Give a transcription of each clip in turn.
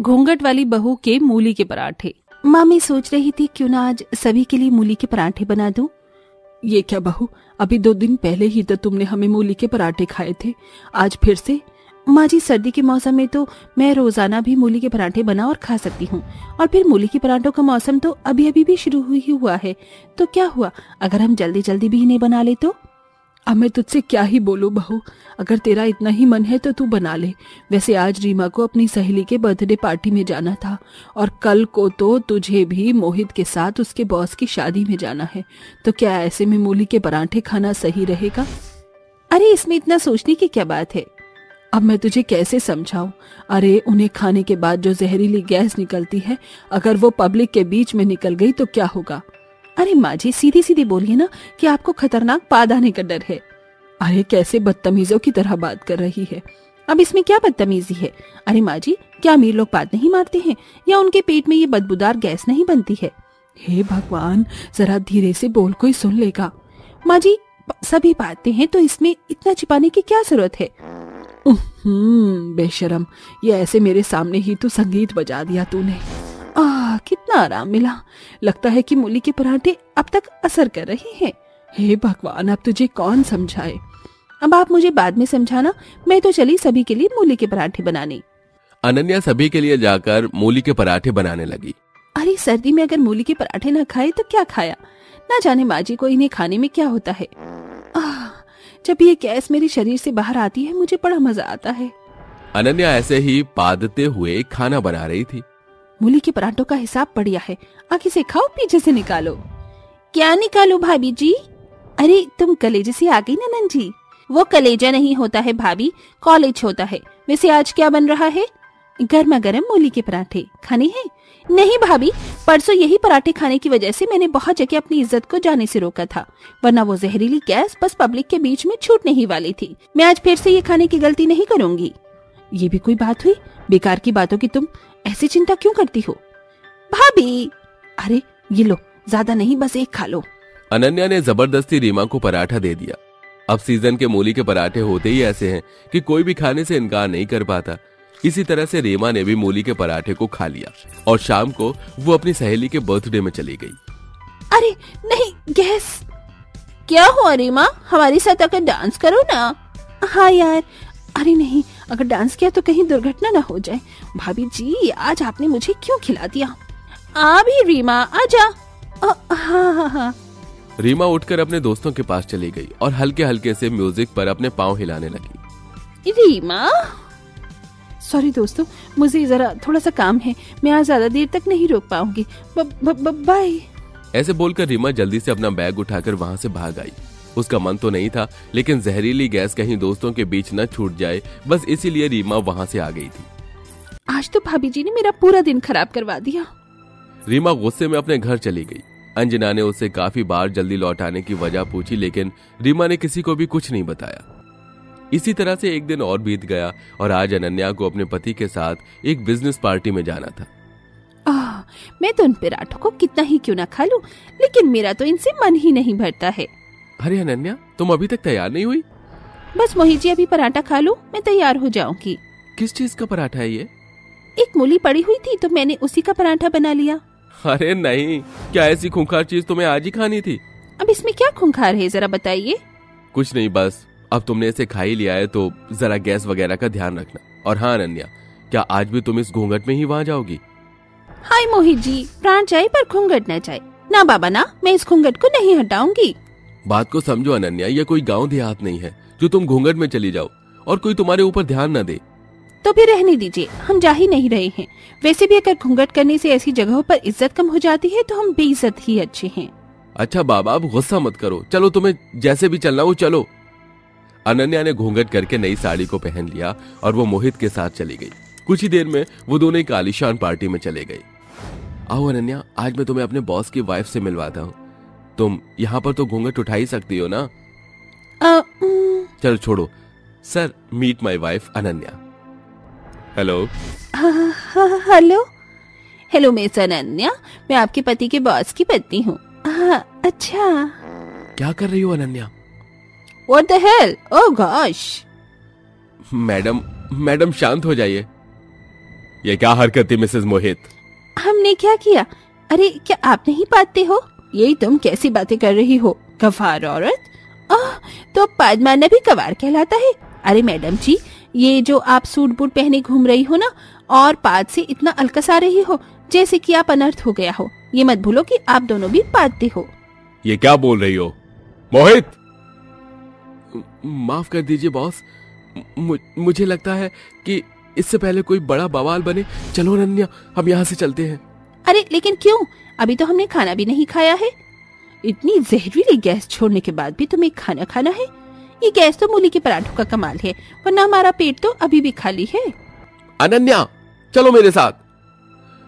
घूंघट वाली बहू के मूली के पराठे। माँ, मैं सोच रही थी क्यों ना आज सभी के लिए मूली के पराठे बना दूं। ये क्या बहू, अभी 2 दिन पहले ही तो तुमने हमें मूली के पराठे खाए थे, आज फिर से? माँ जी, सर्दी के मौसम में तो मैं रोजाना भी मूली के पराठे बना और खा सकती हूँ, और फिर मूली के पराठों का मौसम तो अभी अभी भी शुरू ही हुआ है, तो क्या हुआ अगर हम जल्दी जल्दी भी इन्हें बना ले तो? अब मैं तुझसे क्या ही बोलूं बहू, अगर तेरा इतना ही मन है तो तू बना ले। वैसे आज रीमा को अपनी सहेली के बर्थडे पार्टी में जाना था, और कल को तो तुझे भी मोहित के साथ उसके बॉस की शादी में जाना है, तो क्या ऐसे में मूली के पराठे खाना सही रहेगा? अरे इसमें इतना सोचने की क्या बात है? अब मैं तुझे कैसे समझाऊं? अरे उन्हें खाने के बाद जो जहरीली गैस निकलती है, अगर वो पब्लिक के बीच में निकल गई तो क्या होगा? अरे माँ जी, सीधी सीधी बोलिए ना कि आपको खतरनाक पाद आने का डर है। अरे कैसे बदतमीजों की तरह बात कर रही है। अब इसमें क्या बदतमीजी है? अरे माँ जी, क्या अमीर लोग पाद नहीं मारते हैं, या उनके पेट में ये बदबूदार गैस नहीं बनती है? हे भगवान, जरा धीरे से बोल, कोई सुन लेगा। माँ जी, सभी पाते हैं तो इसमें इतना छिपाने की क्या जरूरत है? बेशरम, ये ऐसे मेरे सामने ही तो संगीत बजा दिया तूने। कितना आराम मिला। लगता है कि मूली के पराठे अब तक असर कर रहे हैं। हे भगवान, अब तुझे कौन समझाए? अब आप मुझे बाद में समझाना, मैं तो चली सभी के लिए मूली के पराठे बनाने। अनन्या सभी के लिए जाकर मूली के पराठे बनाने लगी। अरे सर्दी में अगर मूली के पराठे न खाए तो क्या खाया? ना जाने माँ जी को इन्हें खाने में क्या होता है। जब ये गैस मेरे शरीर से बाहर आती है मुझे बड़ा मजा आता है। अनन्या ऐसे ही पादते हुए खाना बना रही थी। मूली के पराठों का हिसाब बढ़िया है, आगे से खाओ पीछे से निकालो। क्या निकालो भाभी जी? अरे तुम कलेजे से आ गई ना नंद जी। वो कलेजा नहीं होता है भाभी, कॉलेज होता है। वैसे आज क्या बन रहा है? गर्मा गर्म मूली के पराठे खाने हैं? नहीं भाभी, परसों यही पराठे खाने की वजह से मैंने बहुत जगह अपनी इज्जत को जाने से रोका था, वरना वो जहरीली गैस बस पब्लिक के बीच में छूटने ही वाली थी। मैं आज फिर से ये खाने की गलती नहीं करूंगी। ये भी कोई बात हुई? बेकार की बातों की तुम ऐसी चिंता क्यों करती हो भाभी? अरे ये लो, ज्यादा नहीं, बस एक खा लो। अनन्या ने जबरदस्ती रीमा को पराठा दे दिया। अब सीजन के मूली के पराठे होते ही ऐसे हैं कि कोई भी खाने से इनकार नहीं कर पाता। इसी तरह से रीमा ने भी मूली के पराठे को खा लिया और शाम को वो अपनी सहेली के बर्थडे में चली गई। अरे नहीं, गैस! क्या हुआ रीमा, हमारे साथ आकर डांस करो ना। हाँ यार, अरे नहीं, अगर डांस किया तो कहीं दुर्घटना ना हो जाए। भाभी जी, आज आपने मुझे क्यों खिला दिया? आ भी रीमा, आजा। हाँ। रीमा उठकर अपने दोस्तों के पास चली गई और हल्के हल्के से म्यूजिक पर अपने पाँव हिलाने लगी। रीमा, सॉरी दोस्तों, मुझे जरा थोड़ा सा काम है, मैं आज ज्यादा देर तक नहीं रोक पाऊंगी। बाय। ऐसे बोलकर रीमा जल्दी से अपना बैग उठाकर वहाँ से भाग आई। उसका मन तो नहीं था, लेकिन जहरीली गैस कहीं दोस्तों के बीच न छूट जाए, बस इसीलिए रीमा वहाँ से आ गई थी। आज तो भाभी जी ने मेरा पूरा दिन खराब करवा दिया। रीमा गुस्से में अपने घर चली गई। अंजना ने उससे काफी बार जल्दी लौट आने की वजह पूछी, लेकिन रीमा ने किसी को भी कुछ नहीं बताया। इसी तरह से एक दिन और बीत गया और आज अनन्या को अपने पति के साथ एक बिजनेस पार्टी में जाना था। मैं तो उन पराठों को कितना ही क्यों ना खा लूं, लेकिन मेरा तो इनसे मन ही नहीं भरता है। अरे अनन्या, तुम अभी तक तैयार नहीं हुई? बस मोहित जी अभी पराठा खा लो, मैं तैयार हो जाऊंगी। किस चीज का पराठा है ये? एक मूली पड़ी हुई थी तो मैंने उसी का पराठा बना लिया। अरे नहीं, क्या ऐसी खूंखार चीज तुम्हें आज ही खानी थी? अब इसमें क्या खूंखार है, जरा बताइए। कुछ नहीं, बस अब तुमने इसे खा ही लिया है तो जरा गैस वगैरह का ध्यान रखना। और हाँ अनन्या, क्या आज भी तुम इस घूंघट में ही वहाँ जाओगी? हाय मोहित जी, प्राण जाए पर घूंघट न जाए। ना बाबा ना, मैं इस घूंघट को नहीं हटाऊंगी। बात को समझो अनन्या, ये कोई गांव देहात नहीं है जो तुम घूंघट में चली जाओ और कोई तुम्हारे ऊपर ध्यान न दे। तो फिर रहने दीजिए, हम जा ही नहीं रहे हैं। वैसे भी अगर घूंघट करने से ऐसी जगहों पर इज्जत कम हो जाती है तो हम बेइज्जत ही अच्छे हैं। अच्छा बाबा, अब गुस्सा मत करो, चलो तुम्हें जैसे भी चलना हो चलो। अनन्या ने घूंघट करके नई साड़ी को पहन लिया और वो मोहित के साथ चली गई। कुछ ही देर में वो दोनों एक आलीशान पार्टी में चले गए। आओ अनन्या, आज मैं तुम्हें अपने बॉस की वाइफ से मिलवाता हूँ। तुम यहाँ पर तो घूंघट उठा ही सकती हो ना? चलो छोड़ो। Sir, meet my wife Ananya. Hello. Hello hello, miss Ananya, मैं आपके पति के बॉस की पत्नी हूँ। अच्छा। क्या कर रही हो Ananya? What the hell? Oh gosh! Madam शांत हो जाइए। ये क्या हरकत थी मिसेस मोहित? हमने क्या किया? अरे क्या आप नहीं पाते हो? यही तुम कैसी बातें कर रही हो, गवार औरत। तो पाद मारना भी गवार कहलाता है? अरे मैडम जी, ये जो आप सूट बूट पहने घूम रही हो ना, और पाद से इतना अलकसा रही हो जैसे कि आप अनर्थ हो गया हो। ये मत भूलो कि आप दोनों भी पादते हो। ये क्या बोल रही हो मोहित? माफ कर दीजिए बॉस, मुझे लगता है कि इससे पहले कोई बड़ा बवाल बने। चलो अनन्या, हम यहाँ से चलते हैं। अरे लेकिन क्यों? अभी तो हमने खाना भी नहीं खाया है। इतनी जहरीली गैस छोड़ने के बाद भी तुम्हें खाना खाना है? ये गैस तो मूली के पराठों का कमाल है, वरना हमारा पेट तो अभी भी खाली है। अनन्या चलो मेरे साथ।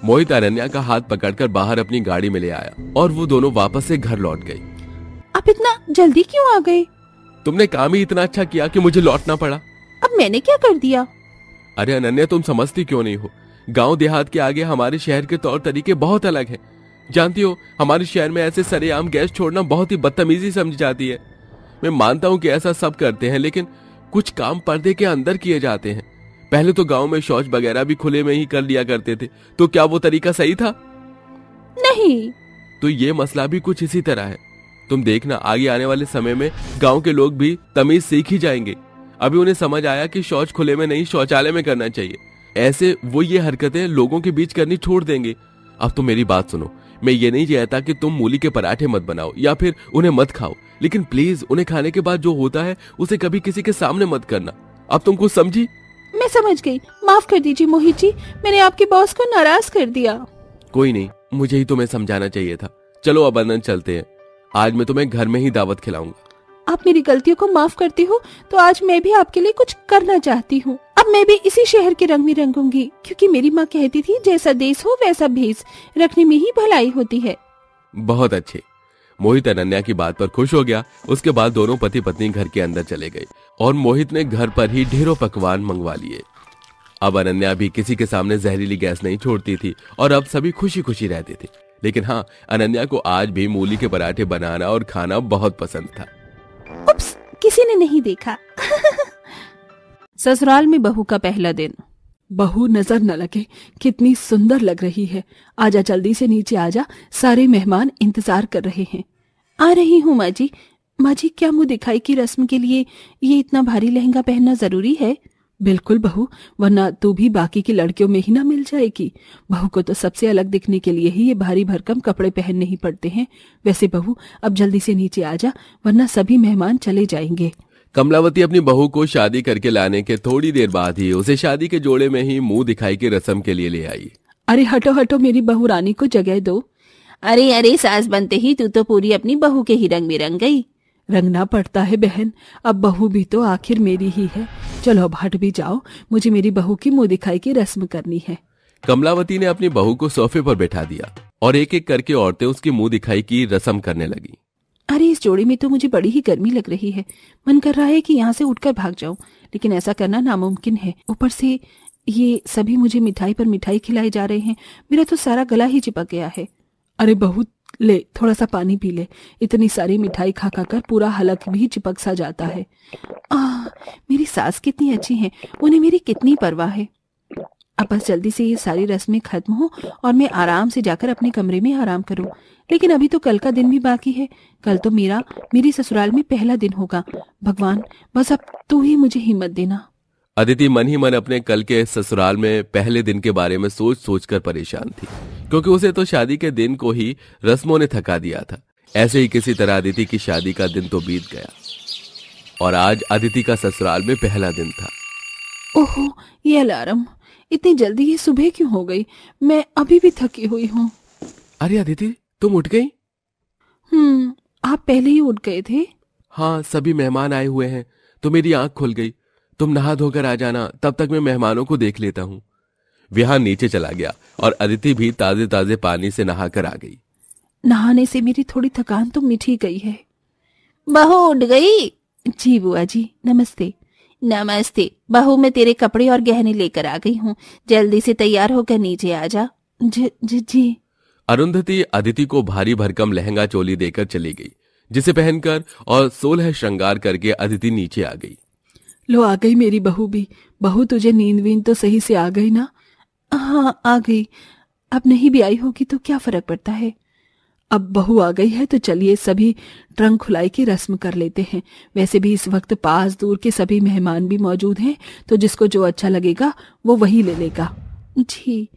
मोहित अनन्या का हाथ पकड़कर बाहर अपनी गाड़ी में ले आया और वो दोनों वापस से घर लौट गई। आप इतना जल्दी क्यों आ गए? तुमने काम ही इतना अच्छा किया कि मुझे लौटना पड़ा। अब मैंने क्या कर दिया? अरे अनन्या, तुम समझती क्यों नहीं हो? गांव देहात के आगे हमारे शहर के तौर तरीके बहुत अलग हैं। जानती हो, हमारे शहर में ऐसे सरेआम गैस छोड़ना बहुत ही बदतमीजी समझी जाती है। मैं मानता हूँ कि ऐसा सब करते हैं, लेकिन कुछ काम पर्दे के अंदर किए जाते हैं। पहले तो गांव में शौच वगैरह भी खुले में ही कर लिया करते थे, तो क्या वो तरीका सही था? नहीं। तो ये मसला भी कुछ इसी तरह है। तुम देखना, आगे आने वाले समय में गांव के लोग भी तमीज सीख ही जाएंगे। अभी उन्हें समझ आया कि शौच खुले में नहीं, शौचालय में करना चाहिए। ऐसे वो ये हरकतें लोगों के बीच करनी छोड़ देंगे। अब तो मेरी बात सुनो, मैं ये नहीं चाहता कि तुम मूली के पराठे मत बनाओ या फिर उन्हें मत खाओ, लेकिन प्लीज उन्हें खाने के बाद जो होता है उसे कभी किसी के सामने मत करना। अब तुम कुछ समझी? मैं समझ गई। माफ कर दीजिए मोहित जी, मैंने आपके बॉस को नाराज कर दिया। कोई नहीं, मुझे ही तुम्हें समझाना चाहिए था। चलो अब अंदर चलते हैं। आज मैं तुम्हें घर में ही दावत खिलाऊंगा। आप मेरी गलतियों को माफ करती हो तो आज मैं भी आपके लिए कुछ करना चाहती हूँ। अब मैं भी इसी शहर के रंग में रंगूंगी, क्योंकि मेरी माँ कहती थी जैसा देश हो वैसा भेष, रखने में ही भलाई होती है। बहुत अच्छे। मोहित अनन्या की बात पर खुश हो गया। उसके बाद दोनों पति पत्नी घर के अंदर चले गए और मोहित ने घर पर ही ढेरों पकवान मंगवा लिए। अब अनन्या भी किसी के सामने जहरीली गैस नहीं छोड़ती थी और अब सभी खुशी खुशी रहते थे। लेकिन हाँ, अनन्या को आज भी मूली के पराठे बनाना और खाना बहुत पसंद था। उप्स, किसी ने नहीं देखा। ससुराल में बहू का पहला दिन। बहू, नजर न लगे, कितनी सुंदर लग रही है। आजा, जल्दी से नीचे आजा, सारे मेहमान इंतजार कर रहे हैं। आ रही हूँ माँ जी। माँ जी, क्या मुंह दिखाई की रस्म के लिए ये इतना भारी लहंगा पहनना जरूरी है? बिल्कुल बहू, वरना तू भी बाकी की लड़कियों में ही ना मिल जाएगी। बहू को तो सबसे अलग दिखने के लिए ही ये भारी भरकम कपड़े पहनने ही पड़ते हैं। वैसे बहू, अब जल्दी से नीचे आजा, वरना सभी मेहमान चले जाएंगे। कमलावती अपनी बहू को शादी करके लाने के थोड़ी देर बाद ही उसे शादी के जोड़े में ही मुंह दिखाई की रस्म के लिए ले आई। अरे हटो हटो, मेरी बहू रानी को जगह दो। अरे अरे, सास बनते ही तू तो पूरी अपनी बहू के ही रंग में रंग गई। रंगना पड़ता है बहन, अब बहू भी तो आखिर मेरी ही है। चलो अब हट भी जाओ, मुझे मेरी बहू की मुंह दिखाई की रस्म करनी है। कमलावती ने अपनी बहू को सोफे पर बैठा दिया और एक एक करके औरतें उसकी मुंह दिखाई की रस्म करने लगी। अरे इस जोड़ी में तो मुझे बड़ी ही गर्मी लग रही है। मन कर रहा है कि यहाँ से उठकर भाग जाऊं, लेकिन ऐसा करना नामुमकिन है। ऊपर से ये सभी मुझे मिठाई पर मिठाई खिलाए जा रहे हैं। मेरा तो सारा गला ही चिपक गया है। अरे बहू, ले थोड़ा सा पानी पी ले। इतनी सारी मिठाई खा खा कर पूरा हलक भी चिपक सा जाता है। मेरी सास कितनी अच्छी हैं, उन्हें मेरी कितनी परवाह है। अब बस जल्दी से ये सारी रस्में खत्म हो और मैं आराम से जाकर अपने कमरे में आराम करूं। लेकिन अभी तो कल का दिन भी बाकी है। कल तो मेरी ससुराल में पहला दिन होगा। भगवान, बस अब तू ही मुझे हिम्मत देना। अदिति मन ही मन अपने कल के ससुराल में पहले दिन के बारे में सोच सोच कर परेशान थी, क्योंकि उसे तो शादी के दिन को ही रस्मों ने थका दिया था। ऐसे ही किसी तरह अदिति की शादी का दिन तो बीत गया और आज अदिति का ससुराल में पहला दिन था। ओहो, ये अलार्म! इतनी जल्दी ये सुबह क्यों हो गई? मैं अभी भी थकी हुई हूँ। अरे अदिति, तुम उठ गई? आप पहले ही उठ गए थे? हाँ, सभी मेहमान आए हुए हैं तो मेरी आंख खुल गई। तुम नहा धोकर आ जाना, तब तक मैं मेहमानों को देख लेता हूँ। विहान नीचे चला गया और अदिति भी ताजे ताजे पानी से नहाकर आ गई। नहाने से मेरी थोड़ी थकान तो मिट ही गई है। बहू उठ गई? जी बुआ जी, नमस्ते। नमस्ते बहू, मैं तेरे कपड़े और गहने लेकर आ गई हूँ, जल्दी से तैयार होकर नीचे आ जा। जी। अरुंधति अदिति को भारी भरकम लहंगा चोली देकर चली गई, जिसे पहनकर और 16 श्रृंगार करके अदिति नीचे आ गई। लो, आ गई मेरी बहू भी। बहू, तुझे नींद वींद तो सही से आ गई ना? हाँ आ गई। अब नहीं भी आई होगी तो क्या फर्क पड़ता है। अब बहू आ गई है तो चलिए सभी ट्रंक खुलाई की रस्म कर लेते हैं। वैसे भी इस वक्त पास दूर के सभी मेहमान भी मौजूद हैं, तो जिसको जो अच्छा लगेगा वो वही ले लेगा। जी,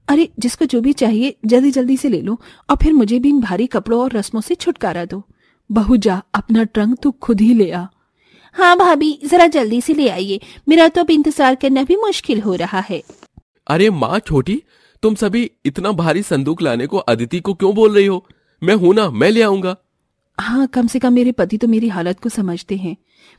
अरे जिसको जो भी चाहिए जल्दी जल्दी से ले लो और फिर मुझे भी इन भारी कपड़ों और रस्मों से छुटकारा दो। बहू जा, अपना ट्रंक तू खुद ही ले आ। हाँ भाभी, जरा जल्दी से ले आइए, मेरा तो अब इंतजार करना भी मुश्किल हो रहा है। अरे माँ छोटी, तुम सभी इतना भारी संदूक लाने को अदिति को क्यों बोल रही हो? मैं हूं ना, मैं ले आऊंगा। हाँ, कम से कम मेरे पति तो मेरी हालत को समझते हैं।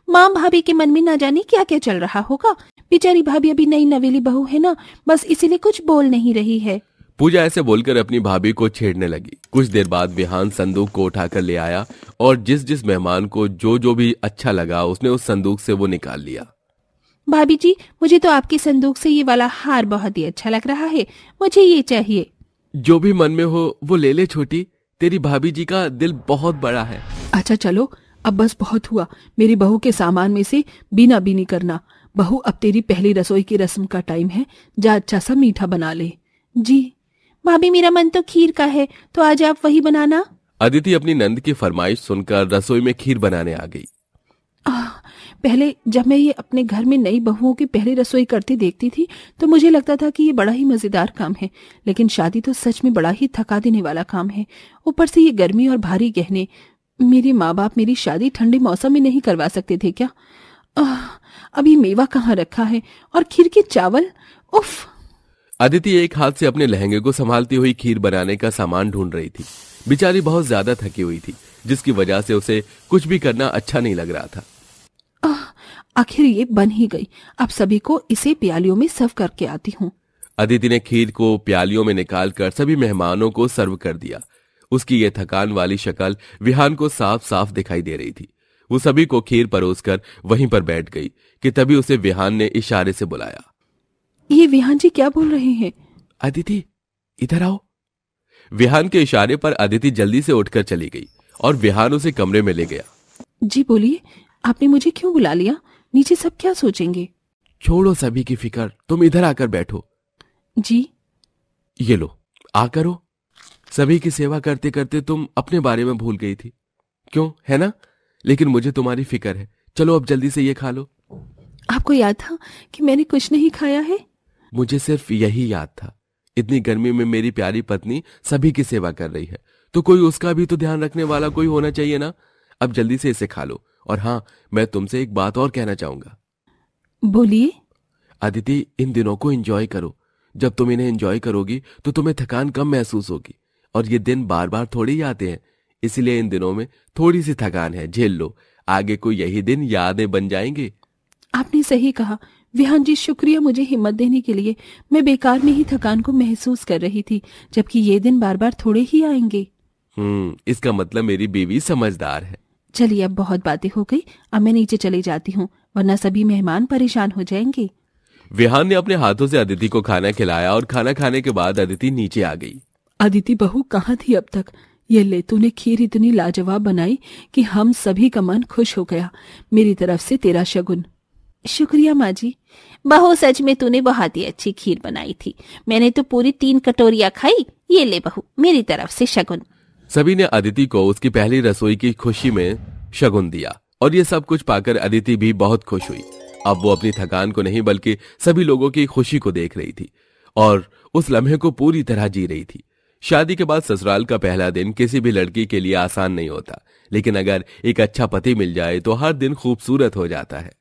माँ भाभी के मन में ना जाने क्या क्या चल रहा होगा। बेचारी भाभी अभी नई नवेली बहू है ना, बस इसीलिए कुछ बोल नहीं रही है। पूजा ऐसे बोलकर अपनी भाभी को छेड़ने लगी। कुछ देर बाद विहान संदूक को उठाकर ले आया और जिस जिस मेहमान को जो जो भी अच्छा लगा उसने उस संदूक से वो निकाल लिया। भाभी जी, मुझे तो आपके संदूक से ये वाला हार बहुत ही अच्छा लग रहा है, मुझे ये चाहिए। जो भी मन में हो वो ले ले छोटी, तेरी भाभी जी का दिल बहुत बड़ा है। अच्छा चलो, अब बस बहुत हुआ। मेरी बहू के सामान में से बीना बीनी करना। बहू, अब तेरी पहली रसोई की रस्म का टाइम है, जा अच्छा सा मीठा बना ले। जी भाभी, मेरा मन तो खीर का है, तो आज आप वही बनाना। अदिति अपनी नंद की फरमाइश सुनकर रसोई में खीर बनाने आ गई। पहले जब मैं ये अपने घर में नई बहुओं की पहली रसोई करती देखती थी तो मुझे लगता था कि ये बड़ा ही मजेदार काम है, लेकिन शादी तो सच में बड़ा ही थका देने वाला काम है। ऊपर से ये गर्मी और भारी गहने। मेरे माँ बाप मेरी शादी ठंडे मौसम में नहीं करवा सकते थे क्या? अभी मेवा कहाँ रखा है और खीर के चावल। उफ। अदिति एक हाथ से अपने लहंगे को संभालती हुई खीर बनाने का सामान ढूंढ रही थी। बेचारी बहुत ज्यादा थकी हुई थी, जिसकी वजह से उसे कुछ भी करना अच्छा नहीं लग रहा था। आखिर ये बन ही गई। अब सभी को इसे प्यालियों में सर्व करके आती हूँ। अदिति ने खीर को प्यालियों में निकालकर सभी मेहमानों को सर्व कर दिया। उसकी ये थकान वाली शक्ल विहान को साफ साफ दिखाई दे रही थी। वो सभी को खीर परोसकर वहीं पर बैठ गई कि तभी उसे विहान ने इशारे से बुलाया। ये विहान जी क्या बोल रहे हैं? अदिति इधर आओ। विहान के इशारे पर अदिति जल्दी से उठकर चली गई और विहान उसे कमरे में ले गया। जी बोलिए, आपने मुझे क्यों बुला लिया? नीचे सब क्या सोचेंगे? छोड़ो सभी की फिक्र, तुम इधर आकर बैठो। जी। ये लो, आकर हो। सभी की सेवा करते करते तुम अपने बारे में भूल गई थी, क्यों, है ना? लेकिन मुझे तुम्हारी फिक्र है। चलो अब जल्दी से ये खा लो। आपको याद था कि मैंने कुछ नहीं खाया है? मुझे सिर्फ यही याद था। इतनी गर्मी में मेरी प्यारी पत्नी सभी की सेवा कर रही है, तो कोई उसका भी तो ध्यान रखने वाला कोई होना चाहिए ना। अब जल्दी से इसे खा लो। और हाँ, मैं तुमसे एक बात और कहना चाहूंगा। बोलिए। अदिति, इन दिनों को एंजॉय करो। जब तुम इन्हें एंजॉय करोगी तो तुम्हें थकान कम महसूस होगी, और ये दिन बार बार थोड़ी ही आते हैं। इसलिए इन दिनों में थोड़ी सी थकान है, झेल लो। आगे को यही दिन यादें बन जाएंगे। आपने सही कहा विहान जी, शुक्रिया मुझे हिम्मत देने के लिए। मैं बेकार में ही थकान को महसूस कर रही थी, जबकि ये दिन बार बार थोड़े ही आएंगे। इसका मतलब मेरी बीवी समझदार है। चलिए, अब बहुत बातें हो गई, अब मैं नीचे चली जाती हूँ, वरना सभी मेहमान परेशान हो जाएंगे। विहान ने अपने हाथों से अदिति को खाना खिलाया और खाना खाने के बाद अदिति नीचे आ गई। अदिति बहू कहाँ थी अब तक? ये ले, तूने खीर इतनी लाजवाब बनाई कि हम सभी का मन खुश हो गया। मेरी तरफ से तेरा शगुन। शुक्रिया माँ जी। बहू, सच में तूने बहुत ही अच्छी खीर बनाई थी। मैंने तो पूरी 3 कटोरियां खाई। ये ले बहू, मेरी तरफ से शगुन। सभी ने अदिति को उसकी पहली रसोई की खुशी में शगुन दिया, और ये सब कुछ पाकर अदिति भी बहुत खुश हुई। अब वो अपनी थकान को नहीं बल्कि सभी लोगों की खुशी को देख रही थी और उस लम्हे को पूरी तरह जी रही थी। शादी के बाद ससुराल का पहला दिन किसी भी लड़की के लिए आसान नहीं होता, लेकिन अगर एक अच्छा पति मिल जाए तो हर दिन खूबसूरत हो जाता है।